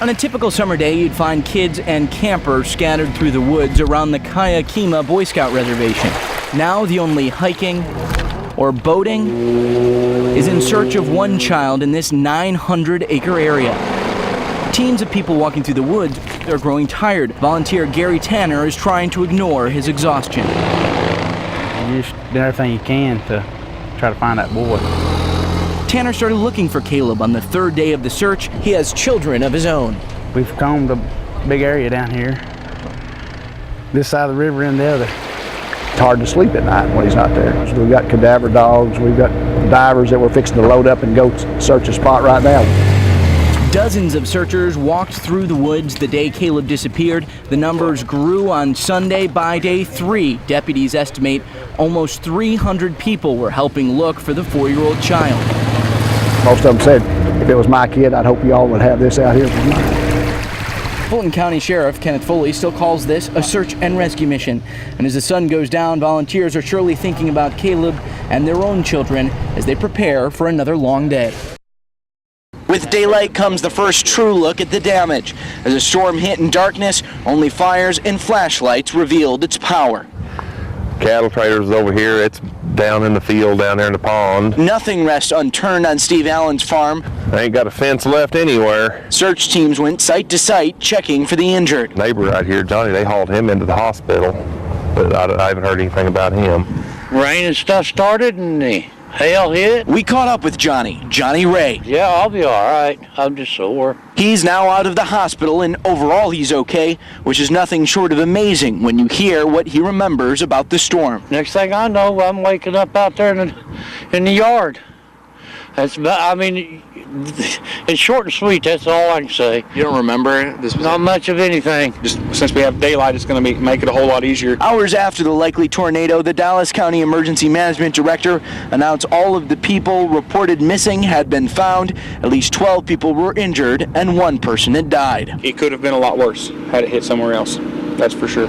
On a typical summer day, you'd find kids and campers scattered through the woods around the Kayakima Boy Scout reservation. Now the only hiking or boating is in search of one child in this 900-acre area. Teams of people walking through the woods are growing tired. Volunteer Gary Tanner is trying to ignore his exhaustion. You just do everything you can to try to find that boy. Tanner started looking for Caleb on the third day of the search. He has children of his own. We've combed a big area down here. This side of the river and the other. It's hard to sleep at night when he's not there. So we've got cadaver dogs, we've got divers that we're fixing to load up and go search a spot right now. Dozens of searchers walked through the woods the day Caleb disappeared. The numbers grew on Sunday. By day 3, deputies estimate almost 300 people were helping look for the 4-year-old child. Most of them said, if it was my kid, I'd hope you all would have this out here for mine. Fulton County Sheriff Kenneth Foley still calls this a search and rescue mission. And as the sun goes down, volunteers are surely thinking about Caleb and their own children as they prepare for another long day. With daylight comes the first true look at the damage. As a storm hit in darkness, only fires and flashlights revealed its power. Cattle trailers over here, it's down in the field down there in the pond. Nothing rests unturned on Steve Allen's farm. They ain't got a fence left anywhere. Search teams went site to site checking for the injured. Neighbor right here, Johnny, they hauled him into the hospital, but I haven't heard anything about him. Rain and stuff started and the hail hit. We caught up with Johnny Ray. Yeah, I'll be all right. I'm just sore. He's now out of the hospital and overall he's okay, which is nothing short of amazing when you hear what he remembers about the storm. Next thing I know, I'm waking up out there in the yard. It's short and sweet, that's all I can say. You don't remember this? Not much of anything. Just since we have daylight, it's going to make it a whole lot easier. Hours after the likely tornado, the Dallas County Emergency Management Director announced all of the people reported missing had been found. At least 12 people were injured and 1 person had died. It could have been a lot worse had it hit somewhere else. That's for sure.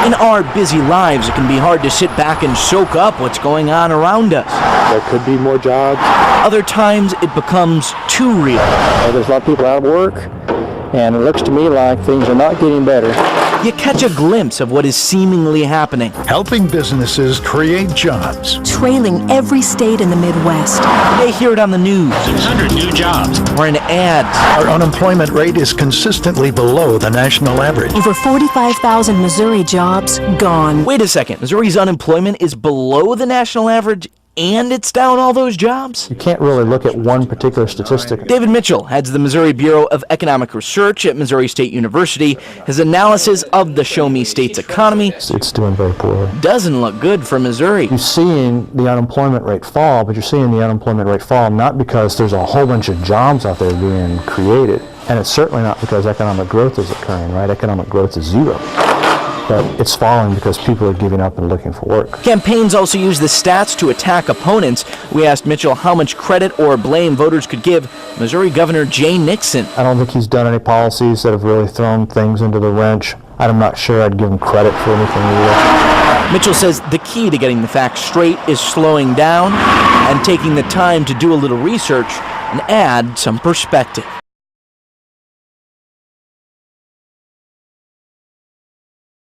In our busy lives, it can be hard to sit back and soak up what's going on around us. There could be more jobs. Other times, it becomes too real. There's a lot of people out of work, and it looks to me like things are not getting better. You catch a glimpse of what is seemingly happening. Helping businesses create jobs. Trailing every state in the Midwest. You may hear it on the news. 600 new jobs. Or in ads. Our unemployment rate is consistently below the national average. Over 45,000 Missouri jobs gone. Wait a second. Missouri's unemployment is below the national average and it's down all those jobs? You can't really look at one particular statistic. David Mitchell heads the Missouri Bureau of Economic Research at Missouri State University. His analysis of the Show Me State's economy It's doing very poorly. doesn't look good for Missouri. You're seeing the unemployment rate fall, but you're seeing the unemployment rate fall not because there's a whole bunch of jobs out there being created, and it's certainly not because economic growth is occurring, right? Economic growth is zero. But it's falling because people are giving up and looking for work. Campaigns also use the stats to attack opponents. We asked Mitchell how much credit or blame voters could give Missouri Governor Jay Nixon. I don't think he's done any policies that have really thrown things into the wrench. I'm not sure I'd give him credit for anything either. Mitchell says the key to getting the facts straight is slowing down and taking the time to do a little research and add some perspective.